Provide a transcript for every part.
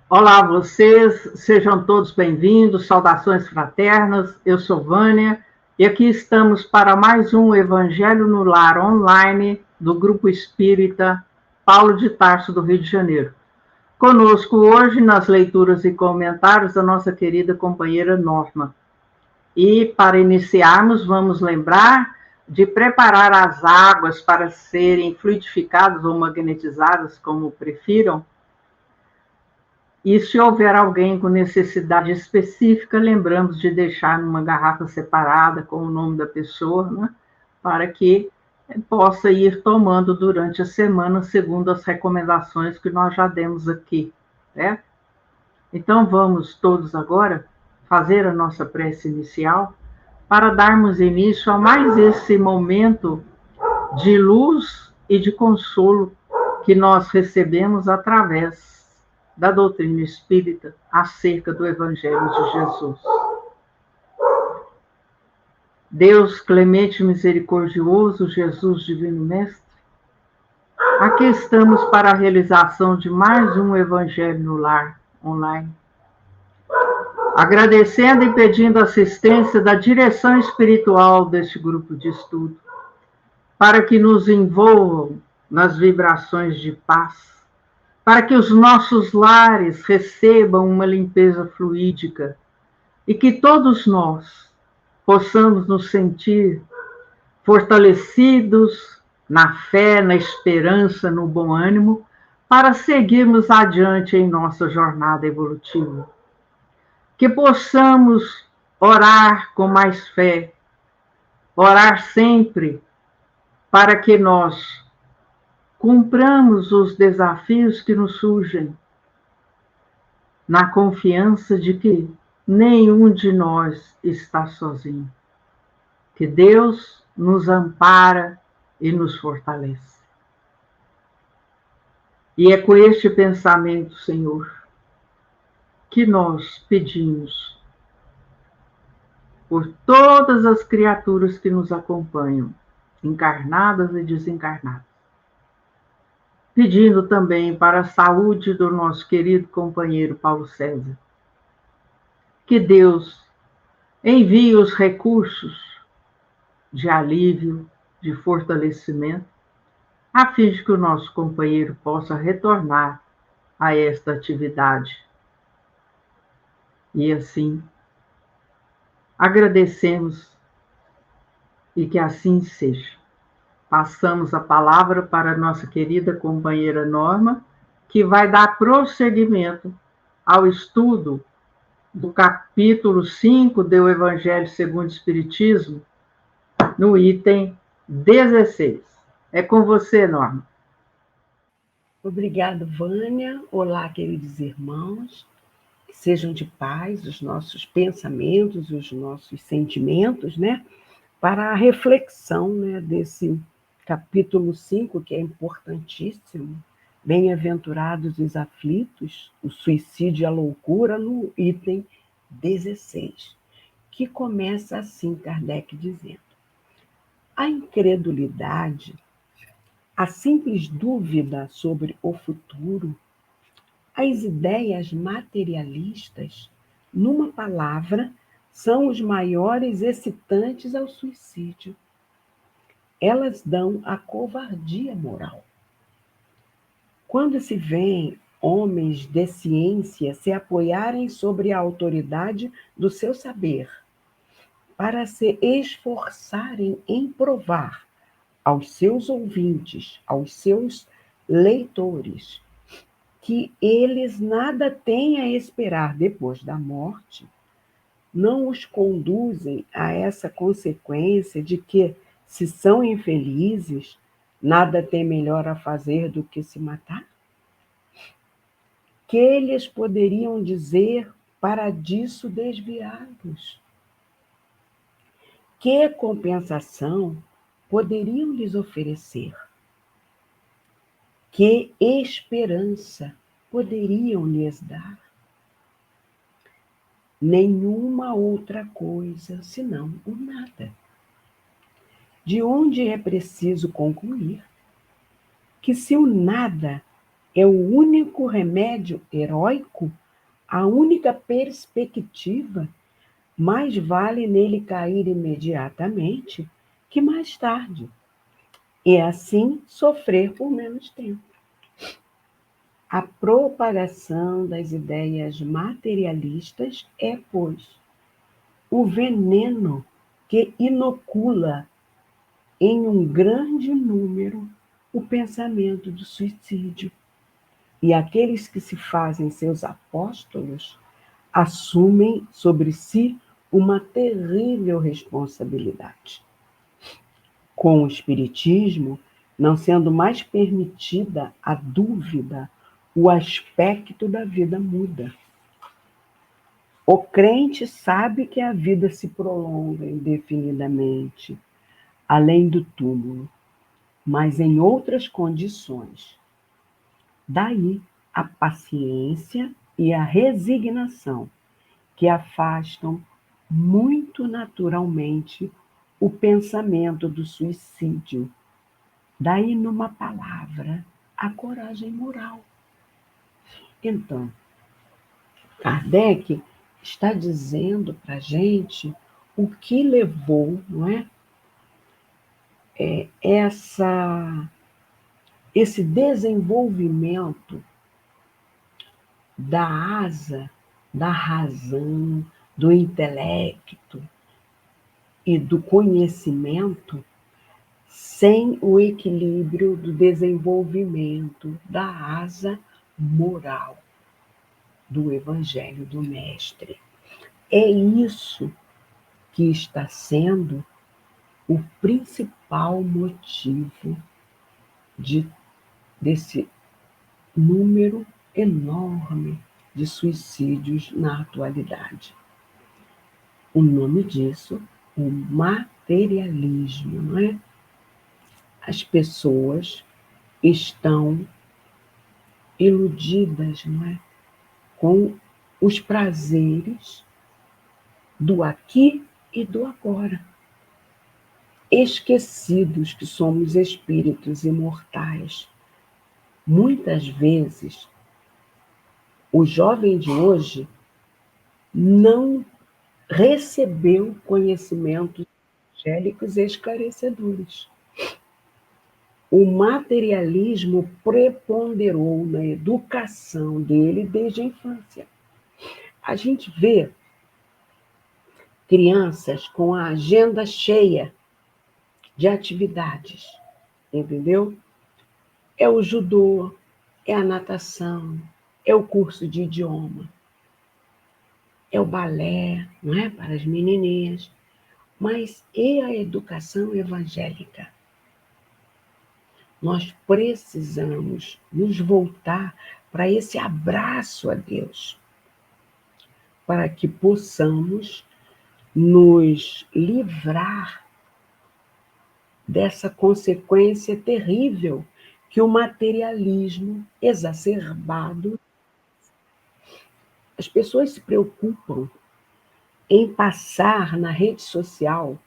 Olá, vocês, sejam todos bem-vindos, saudações fraternas. Eu sou Vânia e aqui estamos para mais um Evangelho no Lar online do Grupo Espírita Paulo de Tarso, do Rio de Janeiro. Conosco hoje, nas leituras e comentários, a nossa querida companheira Norma. E para iniciarmos, vamos lembrar de preparar as águas para serem fluidificadas ou magnetizadas, como prefiram. E se houver alguém com necessidade específica, lembramos de deixar numa garrafa separada com o nome da pessoa, né, para que possa ir tomando durante a semana, segundo as recomendações que nós já demos aqui. Né? Então vamos todos agora fazer a nossa prece inicial para darmos início a mais esse momento de luz e de consolo que nós recebemos através da doutrina espírita acerca do Evangelho de Jesus. Deus clemente e misericordioso, Jesus divino mestre, aqui estamos para a realização de mais um Evangelho no Lar online, agradecendo e pedindo assistência da direção espiritual deste grupo de estudo, para que nos envolvam nas vibrações de paz, para que os nossos lares recebam uma limpeza fluídica e que todos nós possamos nos sentir fortalecidos na fé, na esperança, no bom ânimo, para seguirmos adiante em nossa jornada evolutiva. Que possamos orar com mais fé, orar sempre para que nós cumpramos os desafios que nos surgem, na confiança de que nenhum de nós está sozinho, que Deus nos ampara e nos fortalece. E é com este pensamento, Senhor, que nós pedimos por todas as criaturas que nos acompanham, encarnadas e desencarnadas, pedindo também para a saúde do nosso querido companheiro Paulo César, que Deus envie os recursos de alívio, de fortalecimento, a fim de que o nosso companheiro possa retornar a esta atividade. E assim, agradecemos e que assim seja. Passamos a palavra para a nossa querida companheira Norma, que vai dar prosseguimento ao estudo do capítulo 5 do Evangelho segundo o Espiritismo, no item 16. É com você, Norma. Obrigada, Vânia. Olá, queridos irmãos. Que sejam de paz os nossos pensamentos, os nossos sentimentos, né? Para a reflexão, né, desse capítulo 5, que é importantíssimo. Bem-aventurados os aflitos, o suicídio e a loucura, no item 16, que começa assim, Kardec dizendo: a incredulidade, a simples dúvida sobre o futuro, as ideias materialistas, numa palavra, são os maiores excitantes ao suicídio. Elas dão a covardia moral. Quando se vêem homens de ciência se apoiarem sobre a autoridade do seu saber, para se esforçarem em provar aos seus ouvintes, aos seus leitores, que eles nada têm a esperar depois da morte, não os conduzem a essa consequência de que, se são infelizes, nada tem melhor a fazer do que se matar? Que eles poderiam dizer para disso desviá-los? Que compensação poderiam lhes oferecer? Que esperança poderiam lhes dar? Nenhuma outra coisa senão o nada. De onde é preciso concluir que, se o nada é o único remédio heróico, a única perspectiva. Mais vale nele cair imediatamente que mais tarde, e assim sofrer por menos tempo. A propagação das ideias materialistas é, pois, o veneno que inocula em um grande número o pensamento do suicídio. E aqueles que se fazem seus apóstolos assumem sobre si uma terrível responsabilidade. Com o Espiritismo, não sendo mais permitida a dúvida, o aspecto da vida muda. O crente sabe que a vida se prolonga indefinidamente, além do túmulo, mas em outras condições. Daí a paciência e a resignação, que afastam muito naturalmente o pensamento do suicídio. Daí, numa palavra, a coragem moral. Então, Kardec está dizendo para a gente o que levou, não é, esse desenvolvimento da asa, da razão, do intelecto e do conhecimento, sem o equilíbrio do desenvolvimento da asa moral do Evangelho do Mestre. É isso que está sendo o principal motivo desse número enorme de suicídios na atualidade. O nome disso, o materialismo, não é? As pessoas estão iludidas, não é? Com os prazeres do aqui e do agora. Esquecidos que somos espíritos imortais. Muitas vezes, o jovem de hoje não recebeu conhecimentos evangélicos esclarecedores. O materialismo preponderou na educação dele desde a infância. A gente vê crianças com a agenda cheia de atividades, entendeu? É o judô, é a natação, é o curso de idioma, é o balé, não é? Para as menininhas. Mas e a educação evangélica? Nós precisamos nos voltar para esse abraço a Deus, para que possamos nos livrar dessa consequência terrível que o materialismo exacerbado. As pessoas se preocupam em passar na rede social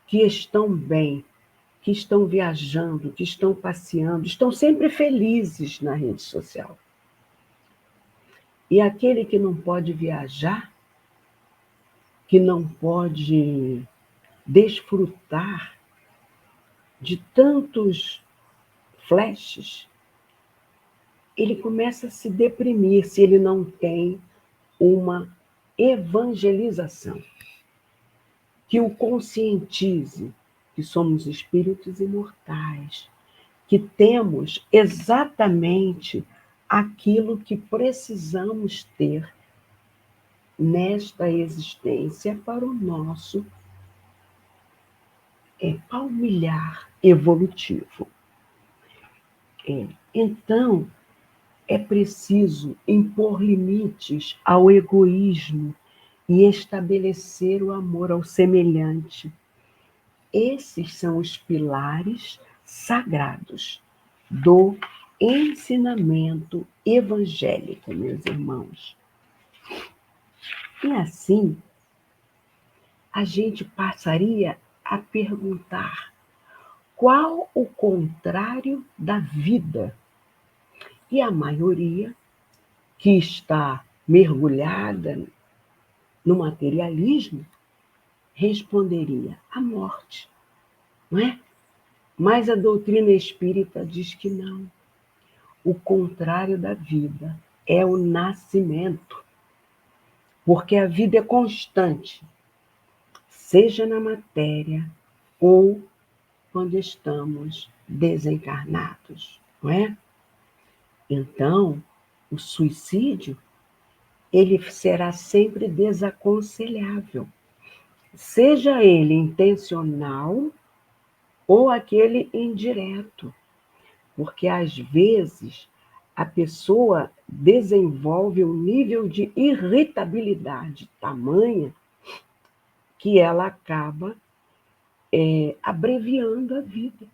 que estão bem, que estão viajando, que estão passeando, estão sempre felizes na rede social. E aquele que não pode viajar, que não pode desfrutar de tantos flashes, ele começa a se deprimir se ele não tem uma evangelização que o conscientize que somos espíritos imortais, que temos exatamente aquilo que precisamos ter nesta existência para o nosso palmilhar evolutivo. Então, é preciso impor limites ao egoísmo e estabelecer o amor ao semelhante. Esses são os pilares sagrados do ensinamento evangélico, meus irmãos. E assim, a gente passaria a perguntar: qual o contrário da vida? E a maioria que está mergulhada no materialismo responderia a morte, não é? Mas a doutrina espírita diz que não. O contrário da vida é o nascimento, porque a vida é constante, seja na matéria ou quando estamos desencarnados, não é? Então, o suicídio, ele será sempre desaconselhável, seja ele intencional ou aquele indireto, porque às vezes a pessoa desenvolve um nível de irritabilidade tamanha que ela acaba abreviando a vida.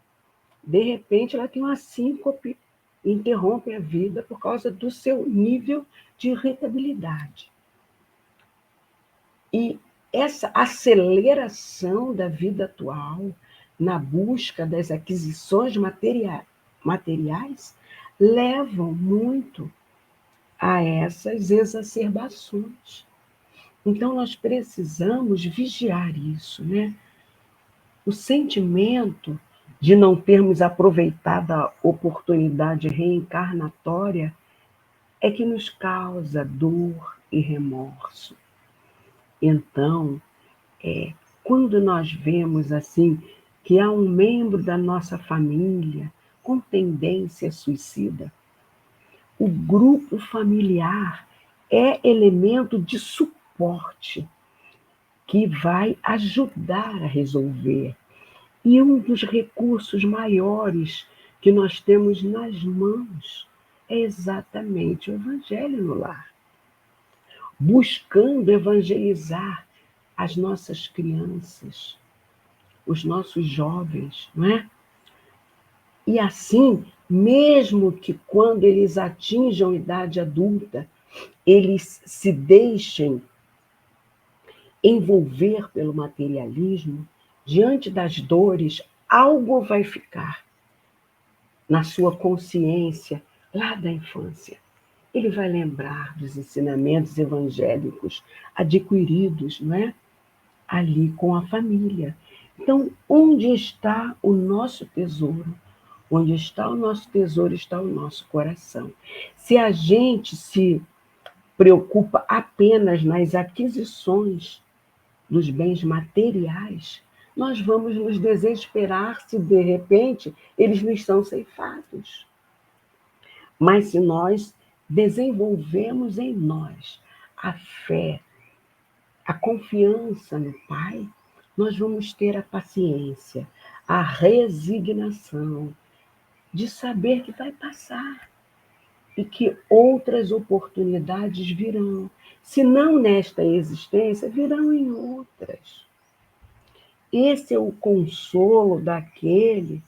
De repente, ela tem uma síncope, interrompe a vida por causa do seu nível de irritabilidade. E essa aceleração da vida atual, na busca das aquisições materiais, levam muito a essas exacerbações. Então, nós precisamos vigiar isso, né? O sentimento de não termos aproveitado a oportunidade reencarnatória é que nos causa dor e remorso. Então, quando nós vemos assim que há um membro da nossa família com tendência suicida, o grupo familiar é elemento de suporte que vai ajudar a resolver. E um dos recursos maiores que nós temos nas mãos é exatamente o Evangelho no lar. Buscando evangelizar as nossas crianças, os nossos jovens, não é? E assim, mesmo que quando eles atinjam idade adulta, eles se deixem envolver pelo materialismo, diante das dores, algo vai ficar na sua consciência lá da infância. Ele vai lembrar dos ensinamentos evangélicos adquiridos, não é? Ali com a família. Então, onde está o nosso tesouro? Onde está o nosso tesouro, está o nosso coração. Se a gente se preocupa apenas nas aquisições dos bens materiais, nós vamos nos desesperar se, de repente, eles nos são ceifados. Mas se nós desenvolvemos em nós a fé, a confiança no Pai, nós vamos ter a paciência, a resignação de saber que vai passar e que outras oportunidades virão. Se não nesta existência, virão em outras. Esse é o consolo daquele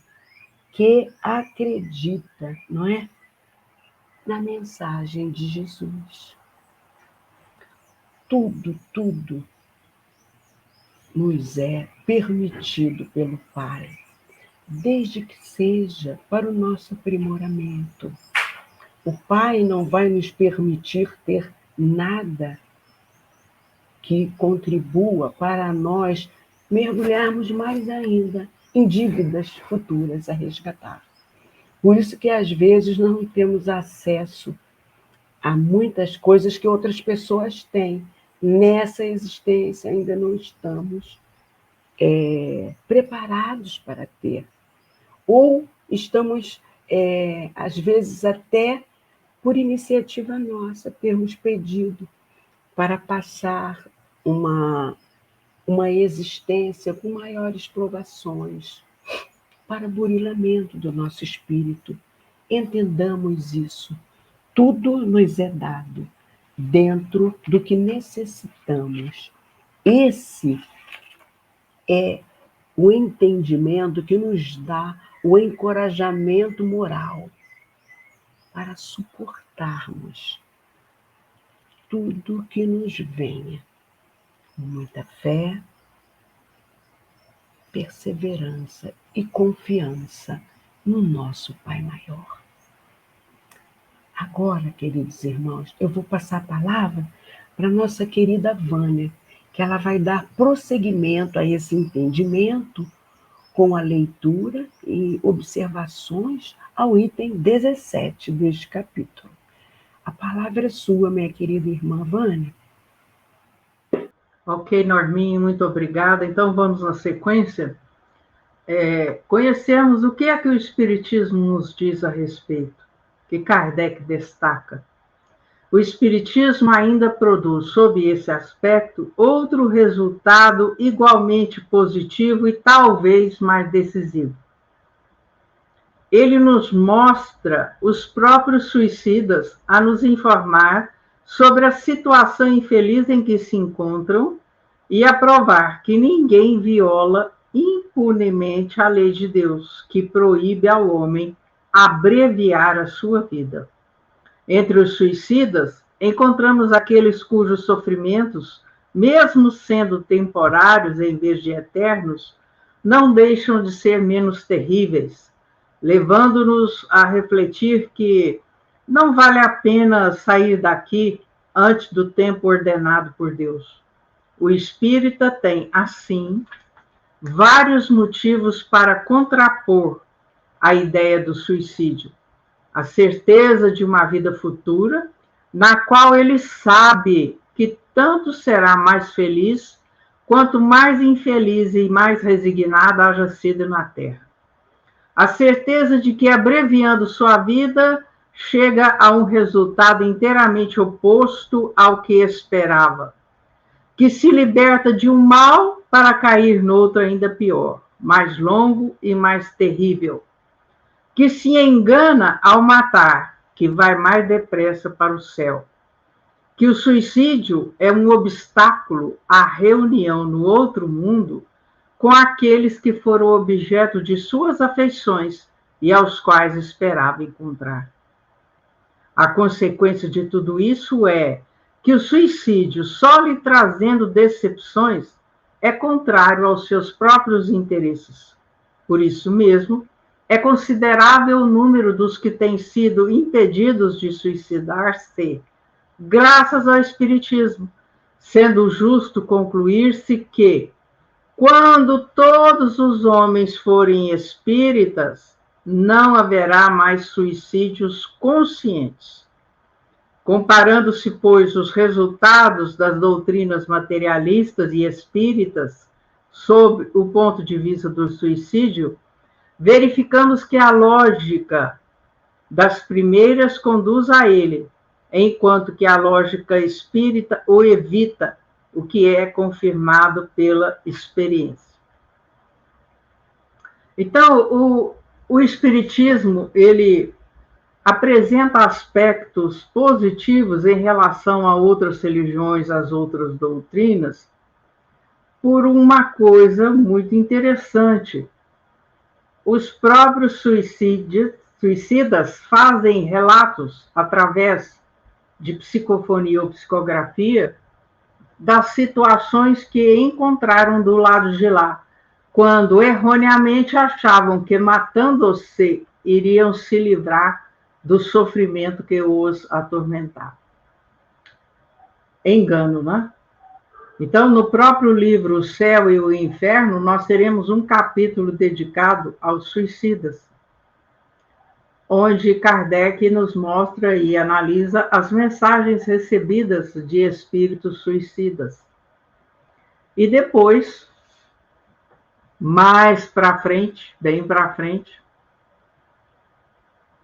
que acredita, não é? Na mensagem de Jesus. Tudo nos é permitido pelo Pai, desde que seja para o nosso aprimoramento. O Pai não vai nos permitir ter nada que contribua para nós mergulharmos mais ainda em dívidas futuras a resgatar. Por isso que às vezes não temos acesso a muitas coisas que outras pessoas têm. Nessa existência ainda não estamos preparados para ter. Ou estamos, às vezes, até por iniciativa nossa, termos pedido para passar uma existência com maiores provações, para burilamento do nosso espírito. Entendamos isso. Tudo nos é dado dentro do que necessitamos. Esse é o entendimento que nos dá o encorajamento moral para suportarmos tudo que nos venha, com muita fé, perseverança e confiança no nosso Pai Maior. Agora, queridos irmãos, eu vou passar a palavra para a nossa querida Vânia, que ela vai dar prosseguimento a esse entendimento com a leitura e observações ao item 17 deste capítulo. A palavra é sua, minha querida irmã Vânia. Ok, Norminha, muito obrigada. Então, vamos na sequência. Conhecemos o que é que o Espiritismo nos diz a respeito, que Kardec destaca. O Espiritismo ainda produz, sob esse aspecto, outro resultado igualmente positivo e talvez mais decisivo. Ele nos mostra os próprios suicidas a nos informar sobre a situação infeliz em que se encontram e a provar que ninguém viola impunemente a lei de Deus, que proíbe ao homem abreviar a sua vida. Entre os suicidas, encontramos aqueles cujos sofrimentos, mesmo sendo temporários em vez de eternos, não deixam de ser menos terríveis, levando-nos a refletir que não vale a pena sair daqui antes do tempo ordenado por Deus. O espírita tem, assim, vários motivos para contrapor a ideia do suicídio. A certeza de uma vida futura, na qual ele sabe que tanto será mais feliz, quanto mais infeliz e mais resignado haja sido na terra. A certeza de que, abreviando sua vida, chega a um resultado inteiramente oposto ao que esperava, que se liberta de um mal para cair noutro ainda pior, mais longo e mais terrível, que se engana ao matar, que vai mais depressa para o céu, que o suicídio é um obstáculo à reunião no outro mundo com aqueles que foram objeto de suas afeições e aos quais esperava encontrar. A consequência de tudo isso é que o suicídio, só lhe trazendo decepções, é contrário aos seus próprios interesses. Por isso mesmo, é considerável o número dos que têm sido impedidos de suicidar-se, graças ao Espiritismo, sendo justo concluir-se que, quando todos os homens forem espíritas, não haverá mais suicídios conscientes. Comparando-se, pois, os resultados das doutrinas materialistas e espíritas sob o ponto de vista do suicídio, verificamos que a lógica das primeiras conduz a ele, enquanto que a lógica espírita o evita, o que é confirmado pela experiência. Então, o Espiritismo, ele apresenta aspectos positivos em relação a outras religiões, às outras doutrinas, por uma coisa muito interessante. Os próprios suicidas fazem relatos, através de psicofonia ou psicografia, das situações que encontraram do lado de lá, quando erroneamente achavam que, matando-se, iriam se livrar do sofrimento que os atormentava. Engano, né? Então, no próprio livro O Céu e o Inferno, nós teremos um capítulo dedicado aos suicidas, onde Kardec nos mostra e analisa as mensagens recebidas de espíritos suicidas. E depois, mais para frente, bem para frente,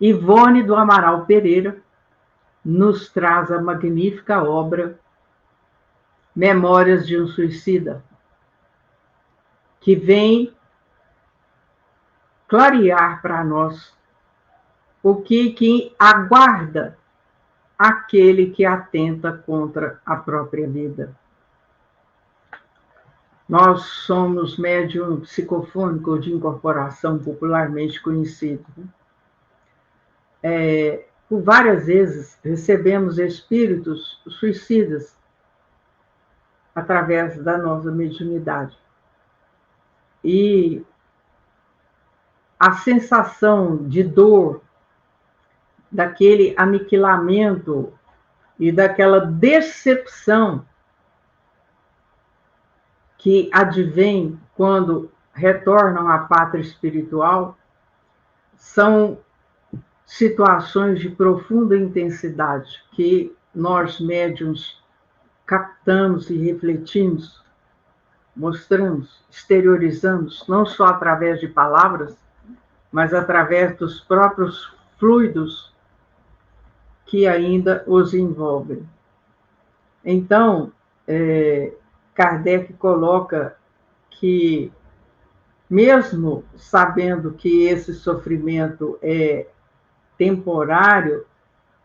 Ivone do Amaral Pereira nos traz a magnífica obra Memórias de um Suicida, que vem clarear para nós o que aguarda aquele que atenta contra a própria vida. Nós somos médium psicofônico de incorporação popularmente conhecido. Por várias vezes recebemos espíritos suicidas através da nossa mediunidade. E a sensação de dor, daquele aniquilamento e daquela decepção que advém quando retornam à pátria espiritual, são situações de profunda intensidade que nós, médiuns, captamos e refletimos, mostramos, exteriorizamos, não só através de palavras, mas através dos próprios fluidos que ainda os envolvem. Então, Kardec coloca que, mesmo sabendo que esse sofrimento é temporário,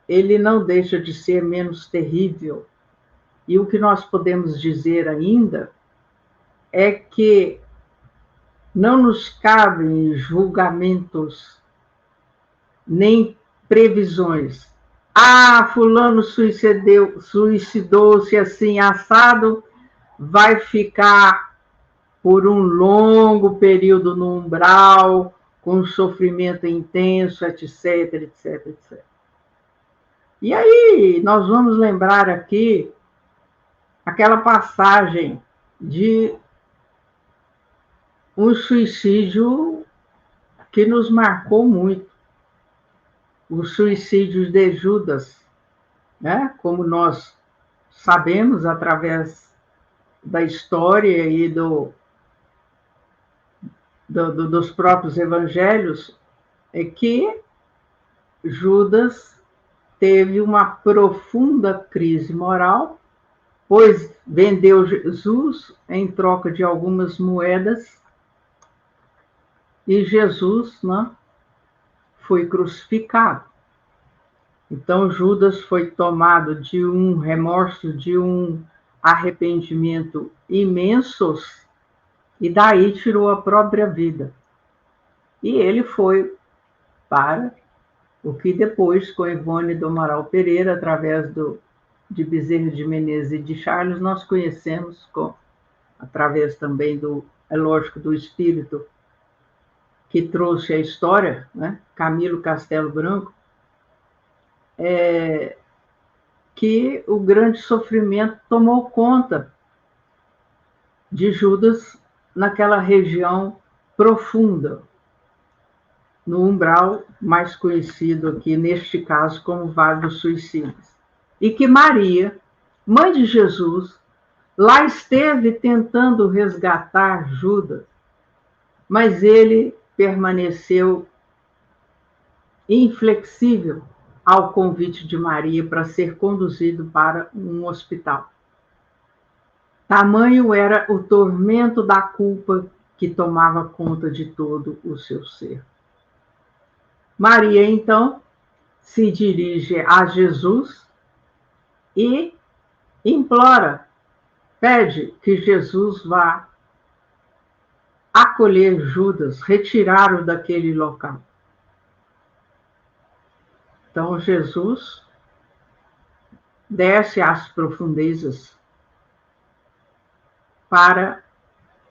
ele não deixa de ser menos terrível. E o que nós podemos dizer ainda é que não nos cabem julgamentos nem previsões. Ah, fulano suicidou-se assim, assado, vai ficar por um longo período no umbral, com sofrimento intenso, etc, etc, etc. E aí, nós vamos lembrar aqui aquela passagem de um suicídio que nos marcou muito, o suicídio de Judas, né? Como nós sabemos através da história e dos próprios evangelhos, é que Judas teve uma profunda crise moral, pois vendeu Jesus em troca de algumas moedas, e Jesus, né, foi crucificado. Então Judas foi tomado de um remorso, de um arrependimento imensos, e daí tirou a própria vida. E ele foi para o que depois, com Ivone do Amaral Pereira, através de Bezerra de Menezes e de Charles, nós conhecemos, através também é lógico, do espírito que trouxe a história, né? Camilo Castelo Branco, que o grande sofrimento tomou conta de Judas naquela região profunda, no umbral mais conhecido aqui, neste caso, como Vale dos Suicidas. E que Maria, mãe de Jesus, lá esteve tentando resgatar Judas, mas ele permaneceu inflexível ao convite de Maria para ser conduzido para um hospital. Tamanho era o tormento da culpa que tomava conta de todo o seu ser. Maria, então, se dirige a Jesus e implora, pede que Jesus vá acolher Judas, retirá-lo daquele local. Então, Jesus desce às profundezas para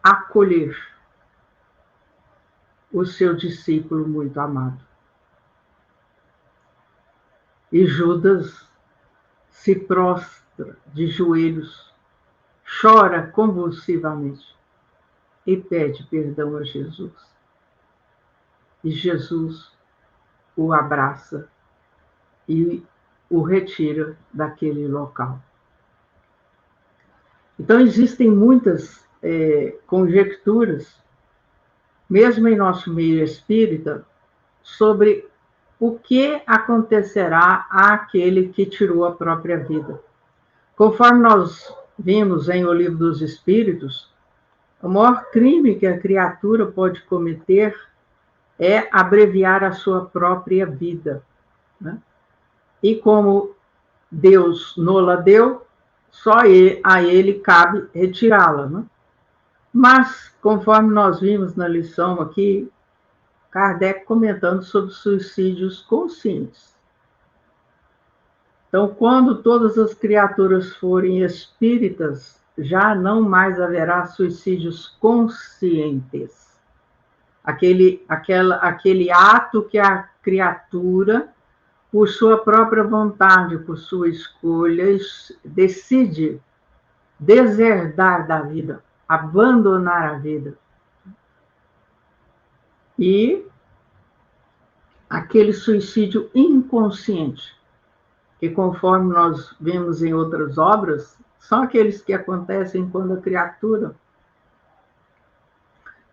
acolher o seu discípulo muito amado. E Judas se prostra de joelhos, chora convulsivamente e pede perdão a Jesus. E Jesus o abraça e o retira daquele local. Então, existem muitas conjecturas, mesmo em nosso meio espírita, sobre o que acontecerá àquele que tirou a própria vida. Conforme nós vimos em O Livro dos Espíritos, o maior crime que a criatura pode cometer é abreviar a sua própria vida, né? E como Deus nola deu, só a ele cabe retirá-la, né? Mas, conforme nós vimos na lição aqui, Kardec comentando sobre suicídios conscientes. Então, quando todas as criaturas forem espíritas, já não mais haverá suicídios conscientes. Aquele ato que a criatura, por sua própria vontade, por sua escolha, decide deserdar da vida, abandonar a vida. E aquele suicídio inconsciente, que conforme nós vemos em outras obras, são aqueles que acontecem quando a criatura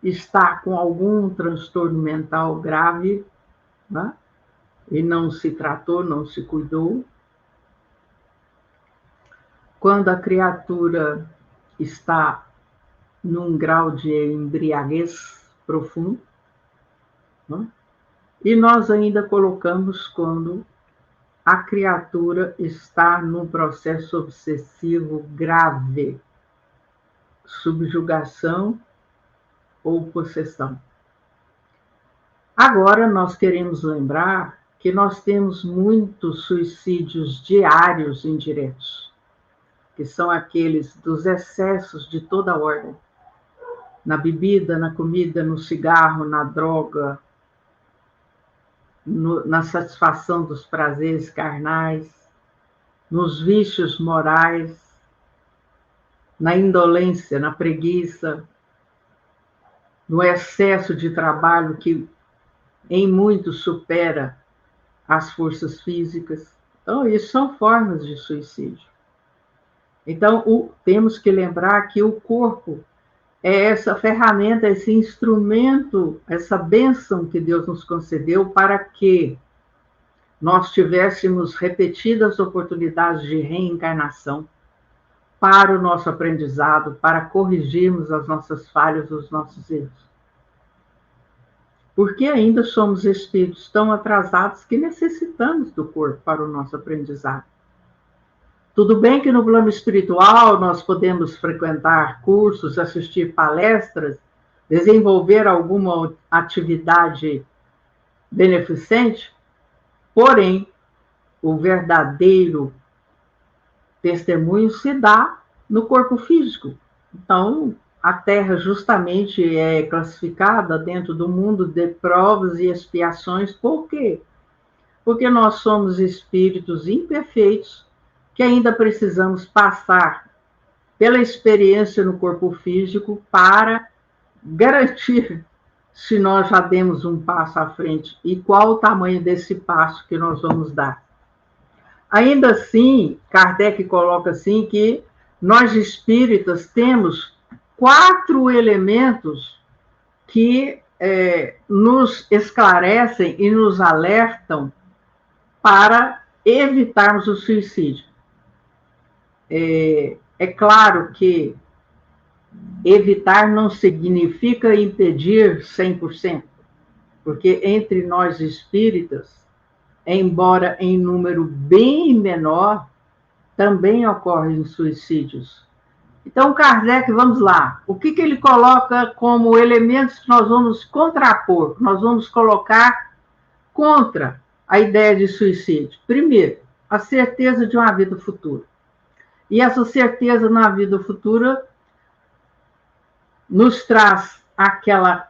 está com algum transtorno mental grave, né? E não se tratou, não se cuidou. Quando a criatura está num grau de embriaguez profundo, né? E nós ainda colocamos quando a criatura está num processo obsessivo grave, subjugação ou possessão. Agora, nós queremos lembrar que nós temos muitos suicídios diários indiretos, que são aqueles dos excessos de toda ordem, na bebida, na comida, no cigarro, na droga, na satisfação dos prazeres carnais, nos vícios morais, na indolência, na preguiça, no excesso de trabalho que em muito supera as forças físicas. Então, isso são formas de suicídio. Então, temos que lembrar que o corpo é essa ferramenta, esse instrumento, essa bênção que Deus nos concedeu para que nós tivéssemos repetidas oportunidades de reencarnação para o nosso aprendizado, para corrigirmos as nossas falhas, os nossos erros. Porque ainda somos espíritos tão atrasados que necessitamos do corpo para o nosso aprendizado. Tudo bem que no plano espiritual nós podemos frequentar cursos, assistir palestras, desenvolver alguma atividade beneficente, porém, o verdadeiro testemunho se dá no corpo físico. Então, a Terra justamente é classificada dentro do mundo de provas e expiações. Por quê? Porque nós somos espíritos imperfeitos que ainda precisamos passar pela experiência no corpo físico para garantir se nós já demos um passo à frente e qual o tamanho desse passo que nós vamos dar. Ainda assim, Kardec coloca assim que nós espíritas temos 4 elementos que nos esclarecem e nos alertam para evitarmos o suicídio. É claro que evitar não significa impedir 100%, porque entre nós espíritas, embora em número bem menor, também ocorrem suicídios. Então, Kardec, vamos lá, o que ele coloca como elementos que nós vamos contrapor, que nós vamos colocar contra a ideia de suicídio? Primeiro, a certeza de uma vida futura. E essa certeza na vida futura nos traz aquela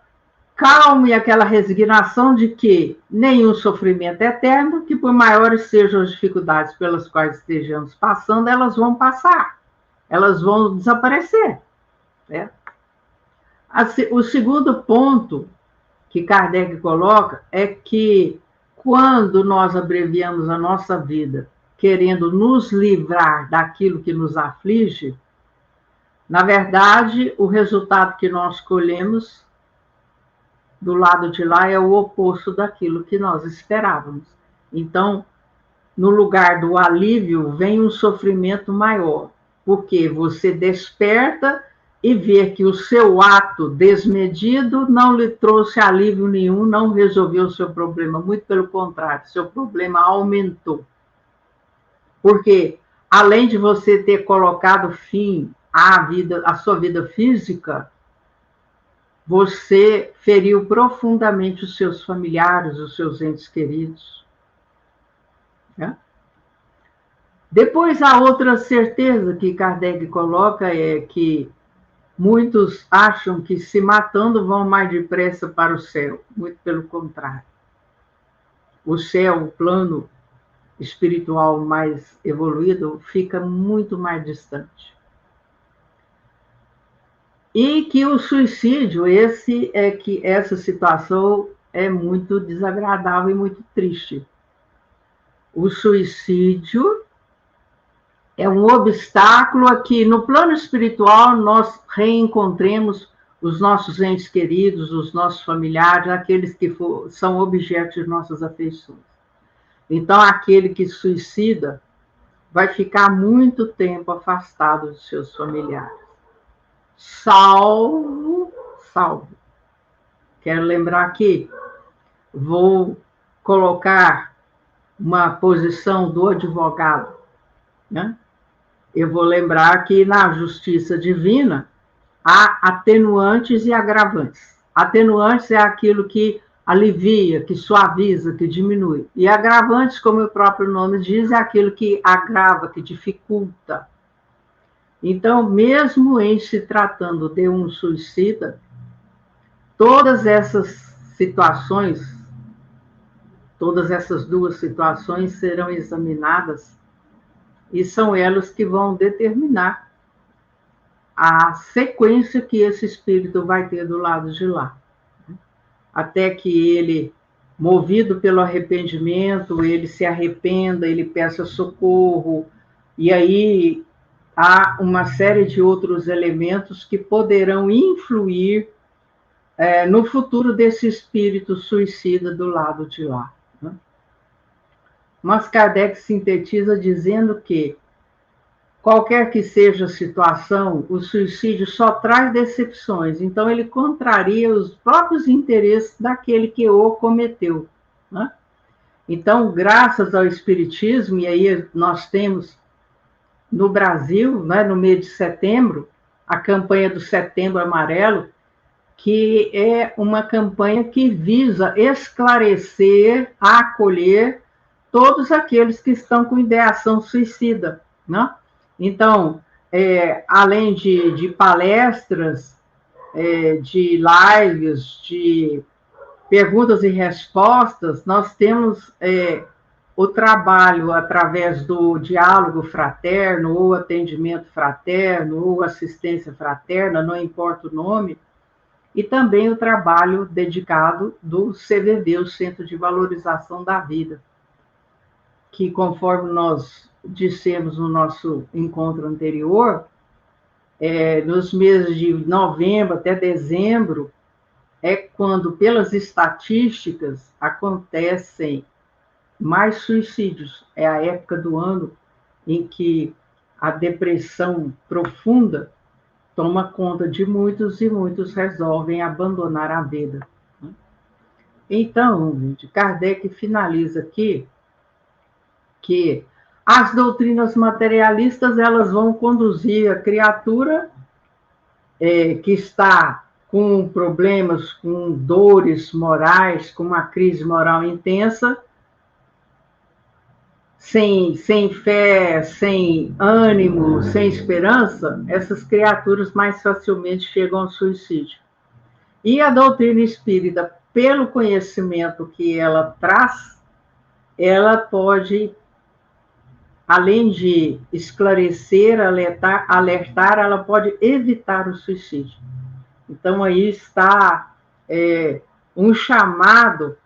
calma e aquela resignação de que nenhum sofrimento é eterno, que por maiores sejam as dificuldades pelas quais estejamos passando, elas vão passar, elas vão desaparecer. Né? O segundo ponto que Kardec coloca é que quando nós abreviamos a nossa vida, querendo nos livrar daquilo que nos aflige, na verdade, o resultado que nós colhemos do lado de lá é o oposto daquilo que nós esperávamos. Então, no lugar do alívio, vem um sofrimento maior, porque você desperta e vê que o seu ato desmedido não lhe trouxe alívio nenhum, não resolveu o seu problema, muito pelo contrário, seu problema aumentou. Porque, além de você ter colocado fim à sua vida física, você feriu profundamente os seus familiares, os seus entes queridos. Né? Depois, a outra certeza que Kardec coloca é que muitos acham que se matando vão mais depressa para o céu. Muito pelo contrário. O céu, o plano espiritual mais evoluído fica muito mais distante. E que o suicídio, essa situação é muito desagradável e muito triste. O suicídio é um obstáculo a que, no plano espiritual, nós reencontremos os nossos entes queridos, os nossos familiares, aqueles que são objetos de nossas afeições. Então, aquele que suicida vai ficar muito tempo afastado dos seus familiares. Salvo. Quero lembrar aqui, vou colocar uma posição do advogado, né? Eu vou lembrar que na justiça divina há atenuantes e agravantes. Atenuantes é aquilo que alivia, que suaviza, que diminui. E agravantes, como o próprio nome diz, é aquilo que agrava, que dificulta. Então, mesmo em se tratando de um suicida, todas essas situações, todas essas duas situações serão examinadas e são elas que vão determinar a sequência que esse espírito vai ter do lado de lá. Até que ele, movido pelo arrependimento, ele se arrependa, ele peça socorro, e aí há uma série de outros elementos que poderão influir no futuro desse espírito suicida do lado de lá. Né? Mas Kardec sintetiza dizendo que qualquer que seja a situação, o suicídio só traz decepções, então ele contraria os próprios interesses daquele que o cometeu. Né? Então, graças ao Espiritismo, e aí nós temos no Brasil, né, no mês de setembro, a campanha do Setembro Amarelo, que é uma campanha que visa esclarecer, acolher todos aqueles que estão com ideação suicida, né? Então, além de palestras, de lives, de perguntas e respostas, nós temos o trabalho através do diálogo fraterno, ou atendimento fraterno, ou assistência fraterna, não importa o nome, e também o trabalho dedicado do CVV, o Centro de Valorização da Vida, que, conforme nós dissemos no nosso encontro anterior, nos meses de novembro até dezembro, é quando, pelas estatísticas, acontecem mais suicídios. É a época do ano em que a depressão profunda toma conta de muitos e muitos resolvem abandonar a vida. Então, Kardec finaliza aqui que as doutrinas materialistas elas vão conduzir a criatura que está com problemas, com dores morais, com uma crise moral intensa, sem fé, sem ânimo, sem esperança, essas criaturas mais facilmente chegam ao suicídio. E a doutrina espírita, pelo conhecimento que ela traz, ela pode, além de esclarecer, alertar, ela pode evitar o suicídio. Então, aí está um chamado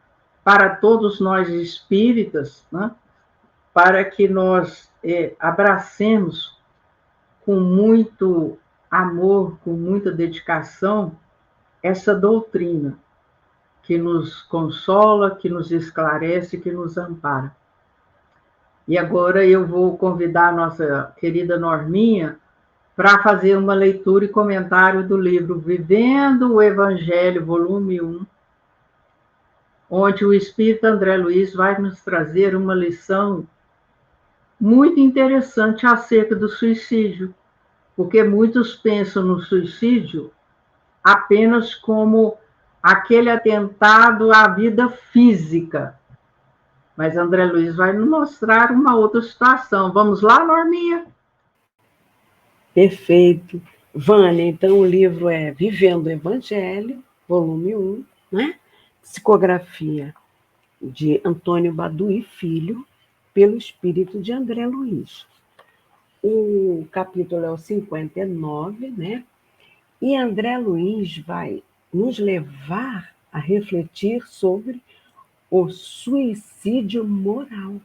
para todos nós espíritas, né, para que nós abracemos com muito amor, com muita dedicação, essa doutrina que nos consola, que nos esclarece, que nos ampara. E agora eu vou convidar a nossa querida Norminha para fazer uma leitura e comentário do livro Vivendo o Evangelho, volume 1, onde o Espírito André Luiz vai nos trazer uma lição muito interessante acerca do suicídio, porque muitos pensam no suicídio apenas como aquele atentado à vida física. Mas André Luiz vai nos mostrar uma outra situação. Vamos lá, Norminha? Perfeito. Vânia, então o livro é Vivendo o Evangelho, volume 1, né? Psicografia de Antônio Baduy Filho, pelo espírito de André Luiz. O capítulo é o 59, né? E André Luiz vai nos levar a refletir sobre o suicídio moral.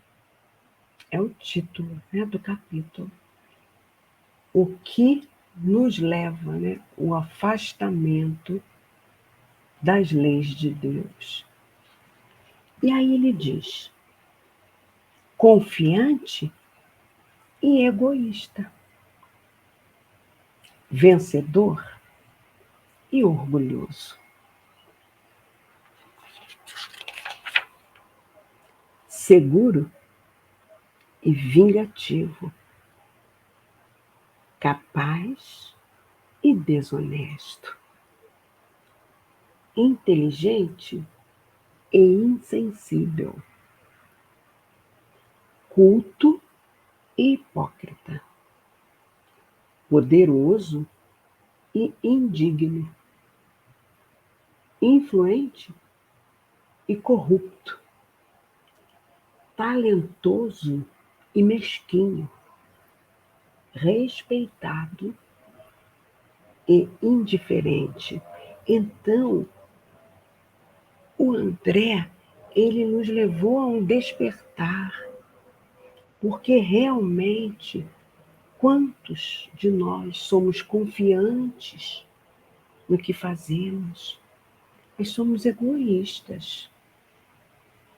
É o título, né, do capítulo. O que nos leva, né, o afastamento das leis de Deus. E aí ele diz: confiante e egoísta, vencedor e orgulhoso, seguro e vingativo, capaz e desonesto, inteligente e insensível, culto e hipócrita, poderoso e indigno, influente e corrupto, talentoso e mesquinho, respeitado e indiferente. Então, o André, ele nos levou a um despertar, porque realmente, quantos de nós somos confiantes no que fazemos, mas somos egoístas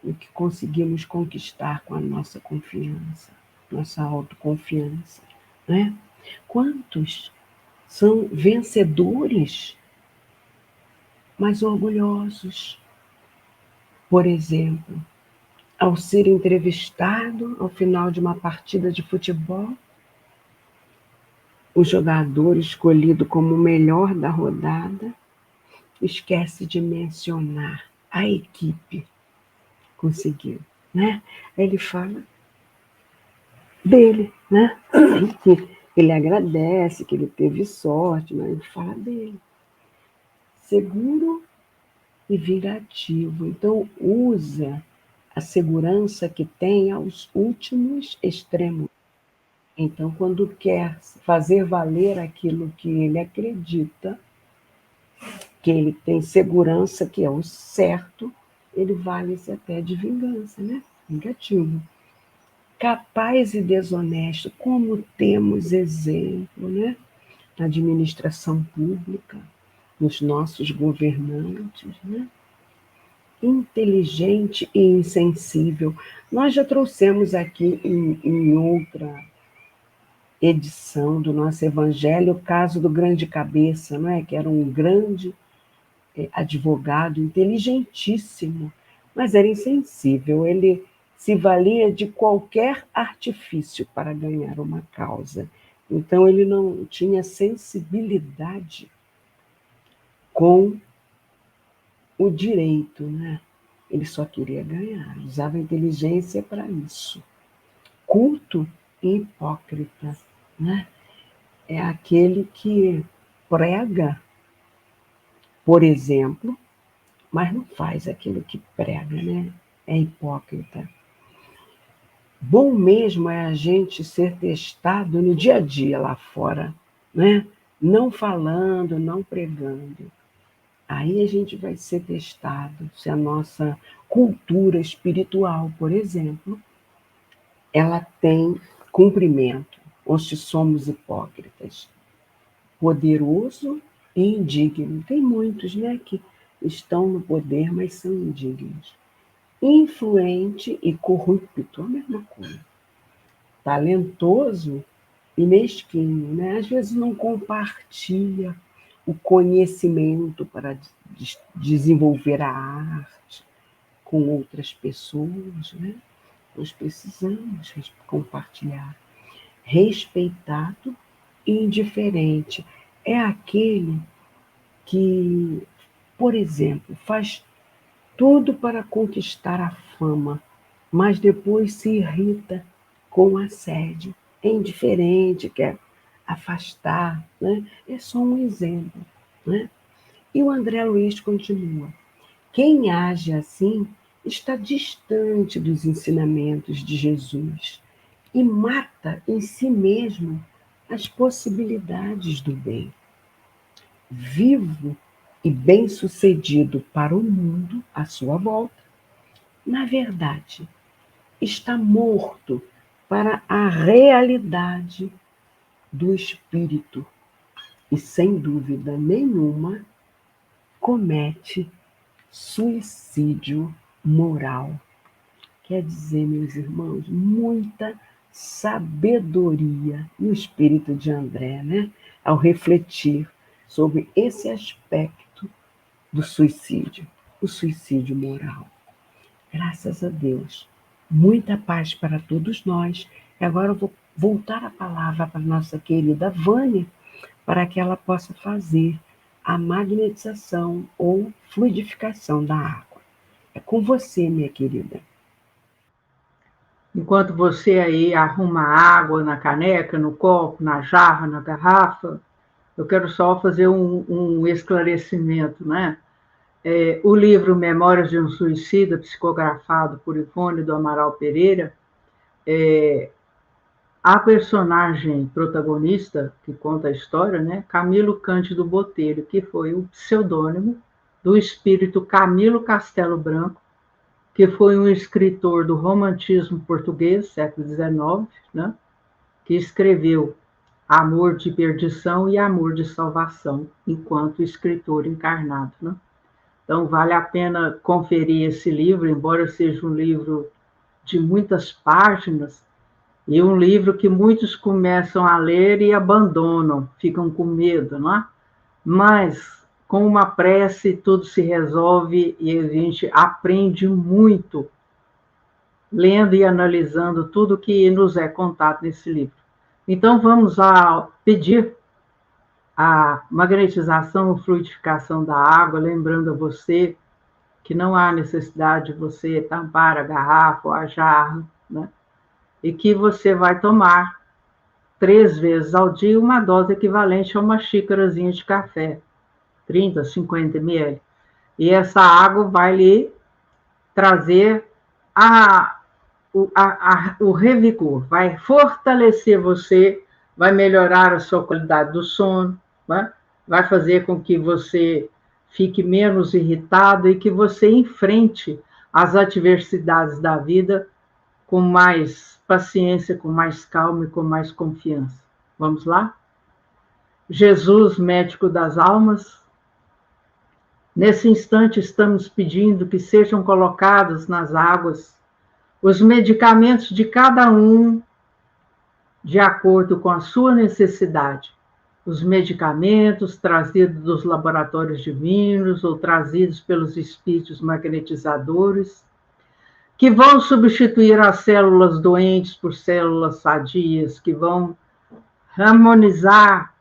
no que conseguimos conquistar com a nossa confiança, nossa autoconfiança, né? Quantos são vencedores, mas orgulhosos? Por exemplo, ao ser entrevistado ao final de uma partida de futebol, o jogador escolhido como o melhor da rodada esquece de mencionar a equipe conseguiu, né? Ele fala dele, né? Que ele agradece, que ele teve sorte, mas ele fala dele. Seguro e vingativo. Então, usa a segurança que tem aos últimos extremos. Então, quando quer fazer valer aquilo que ele acredita, que ele tem segurança, que é o certo, ele vale-se até de vingança, né? Vingativo. Capaz e desonesto, como temos exemplo, né? Na administração pública, nos nossos governantes, né? Inteligente e insensível. Nós já trouxemos aqui em outra edição do nosso Evangelho o caso do grande cabeça, não é? Que era um grande advogado, inteligentíssimo, mas era insensível. Ele se valia de qualquer artifício para ganhar uma causa. Então, ele não tinha sensibilidade com o direito, né? Ele só queria ganhar, usava a inteligência para isso. Culto e hipócrita, né? É aquele que prega, por exemplo, mas não faz aquilo que prega, né? É hipócrita. Bom mesmo é a gente ser testado no dia a dia lá fora, né? Não falando, não pregando. Aí a gente vai ser testado se a nossa cultura espiritual, por exemplo, ela tem cumprimento, ou se somos hipócritas. Poderoso e indigno. Tem muitos, né, que estão no poder, mas são indignos. Influente e corrupto, a mesma coisa. Talentoso e mesquinho, né? Às vezes não compartilha o conhecimento para desenvolver a arte com outras pessoas, né? Nós precisamos compartilhar. Respeitado e indiferente é aquele que, por exemplo, faz tudo para conquistar a fama, mas depois se irrita com assédio. É indiferente, quer afastar, né? É só um exemplo, né? E o André Luiz continua. Quem age assim está distante dos ensinamentos de Jesus e mata em si mesmo as possibilidades do bem. Vivo e bem-sucedido para o mundo à sua volta, na verdade, está morto para a realidade do espírito e, sem dúvida nenhuma, comete suicídio moral. Quer dizer, meus irmãos, muita sabedoria no espírito de André, né? Ao refletir sobre esse aspecto do suicídio, o suicídio moral. Graças a Deus. Muita paz para todos nós. E agora eu vou voltar a palavra para a nossa querida Vânia, para que ela possa fazer a magnetização ou fluidificação da água. É com você, minha querida. Enquanto você aí arruma água na caneca, no copo, na jarra, na garrafa, eu quero só fazer um esclarecimento, né? O livro Memórias de um Suicida, psicografado por Ivone do Amaral Pereira, a personagem protagonista que conta a história, né, Camilo Cândido Botelho, que foi o pseudônimo do espírito Camilo Castelo Branco, que foi um escritor do romantismo português, século XIX, né, que escreveu Amor de Perdição e Amor de Salvação, enquanto escritor encarnado. Né? Então, vale a pena conferir esse livro, embora seja um livro de muitas páginas, e um livro que muitos começam a ler e abandonam, ficam com medo, não é? Mas, com uma prece, tudo se resolve e a gente aprende muito lendo e analisando tudo que nos é contado nesse livro. Então, vamos pedir a magnetização ou fluidificação da água, lembrando a você que não há necessidade de você tampar a garrafa ou a jarra, né? E que você vai tomar 3 vezes ao dia uma dose equivalente a uma xícarazinha de café, 30, 50 ml. E essa água vai lhe trazer o revigor, vai fortalecer você, vai melhorar a sua qualidade do sono, né? Vai fazer com que você fique menos irritado e que você enfrente as adversidades da vida com mais paciência, com mais calma e com mais confiança. Vamos lá? Jesus, médico das almas, nesse instante estamos pedindo que sejam colocados nas águas os medicamentos de cada um de acordo com a sua necessidade. Os medicamentos trazidos dos laboratórios divinos ou trazidos pelos espíritos magnetizadores, que vão substituir as células doentes por células sadias, que vão harmonizar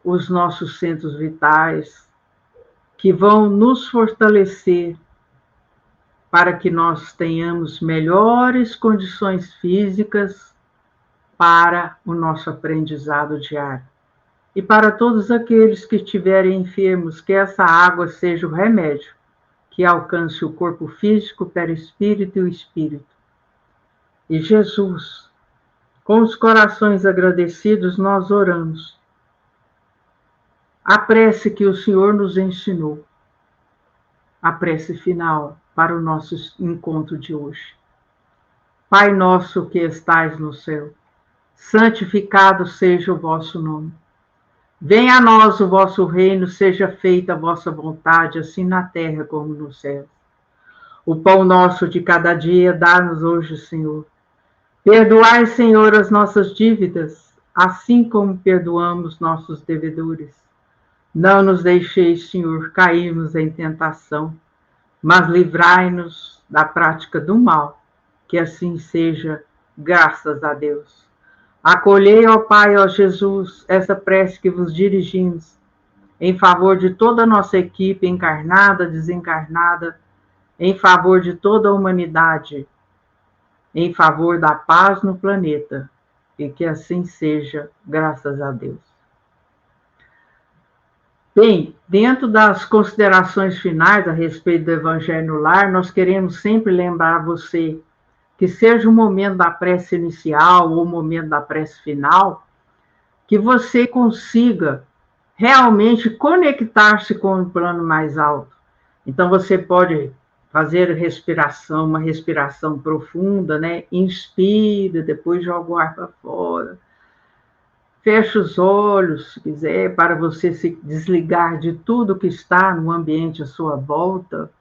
os nossos centros vitais, que vão nos fortalecer para que nós tenhamos melhores condições físicas para o nosso aprendizado diário. E para todos aqueles que estiverem enfermos, que essa água seja o remédio que alcance o corpo físico, o perispírito e o espírito. E Jesus, com os corações agradecidos, nós oramos a prece que o Senhor nos ensinou, a prece final para o nosso encontro de hoje. Pai nosso que estais no céu, santificado seja o vosso nome. Venha a nós o vosso reino, seja feita a vossa vontade, assim na terra como no céu. O pão nosso de cada dia dá-nos hoje, Senhor. Perdoai, Senhor, as nossas dívidas, assim como perdoamos nossos devedores. Não nos deixeis, Senhor, cairmos em tentação, mas livrai-nos da prática do mal, que assim seja, graças a Deus. Acolhei, ó Pai, ó Jesus, essa prece que vos dirigimos, em favor de toda a nossa equipe, encarnada, desencarnada, em favor de toda a humanidade, em favor da paz no planeta, e que assim seja, graças a Deus. Bem, dentro das considerações finais a respeito do Evangelho no Lar, nós queremos sempre lembrar você que seja o momento da prece inicial ou o momento da prece final, que você consiga realmente conectar-se com o plano mais alto. Então você pode fazer respiração, uma respiração profunda, né? Inspira, depois joga o ar para fora. Feche os olhos, se quiser, para você se desligar de tudo que está no ambiente à sua volta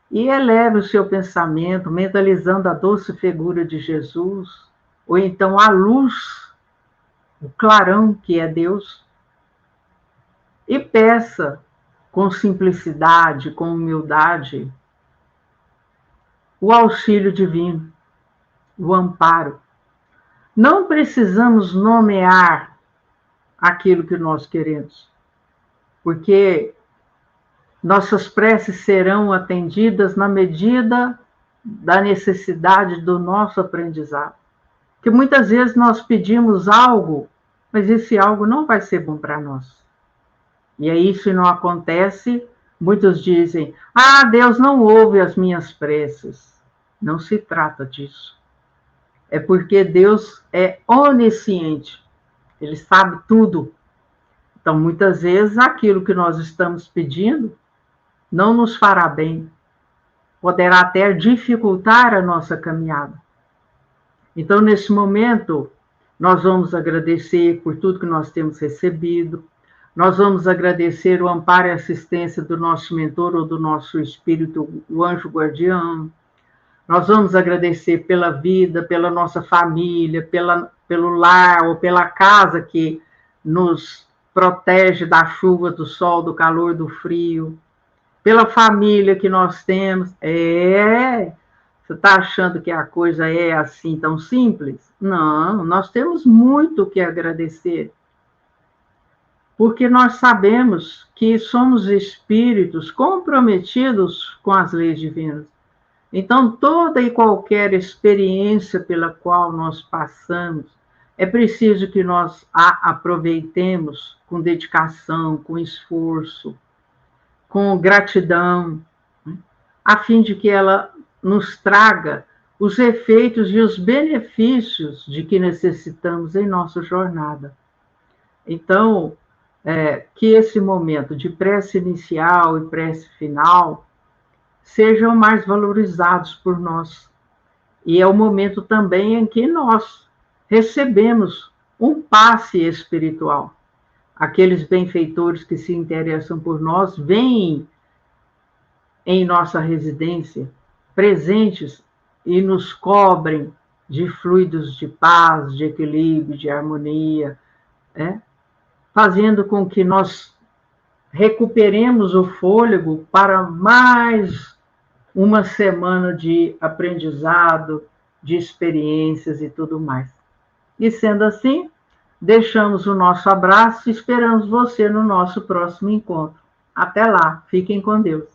e eleve o seu pensamento, mentalizando a doce figura de Jesus, ou então a luz, o clarão que é Deus, e peça com simplicidade, com humildade, o auxílio divino, o amparo. Não precisamos nomear aquilo que nós queremos, porque nossas preces serão atendidas na medida da necessidade do nosso aprendizado. Porque muitas vezes nós pedimos algo, mas esse algo não vai ser bom para nós. E aí, se não acontece, muitos dizem: ah, Deus não ouve as minhas preces. Não se trata disso. É porque Deus é onisciente. Ele sabe tudo. Então, muitas vezes, aquilo que nós estamos pedindo não nos fará bem. Poderá até dificultar a nossa caminhada. Então, nesse momento, nós vamos agradecer por tudo que nós temos recebido, nós vamos agradecer o amparo e assistência do nosso mentor ou do nosso espírito, o anjo guardião, nós vamos agradecer pela vida, pela nossa família, pelo lar ou pela casa que nos protege da chuva, do sol, do calor, do frio, pela família que nós temos. Você está achando que a coisa é assim tão simples? Não, nós temos muito que agradecer, porque nós sabemos que somos espíritos comprometidos com as leis divinas. Então, toda e qualquer experiência pela qual nós passamos, é preciso que nós a aproveitemos com dedicação, com esforço, com gratidão, a fim de que ela nos traga os efeitos e os benefícios de que necessitamos em nossa jornada. Então, que esse momento de prece inicial e prece final sejam mais valorizados por nós. E é o momento também em que nós recebemos um passe espiritual. Aqueles benfeitores que se interessam por nós vêm em nossa residência, presentes e nos cobrem de fluidos de paz, de equilíbrio, de harmonia, fazendo com que nós recuperemos o fôlego para mais uma semana de aprendizado, de experiências e tudo mais. E sendo assim, deixamos o nosso abraço e esperamos você no nosso próximo encontro. Até lá, fiquem com Deus.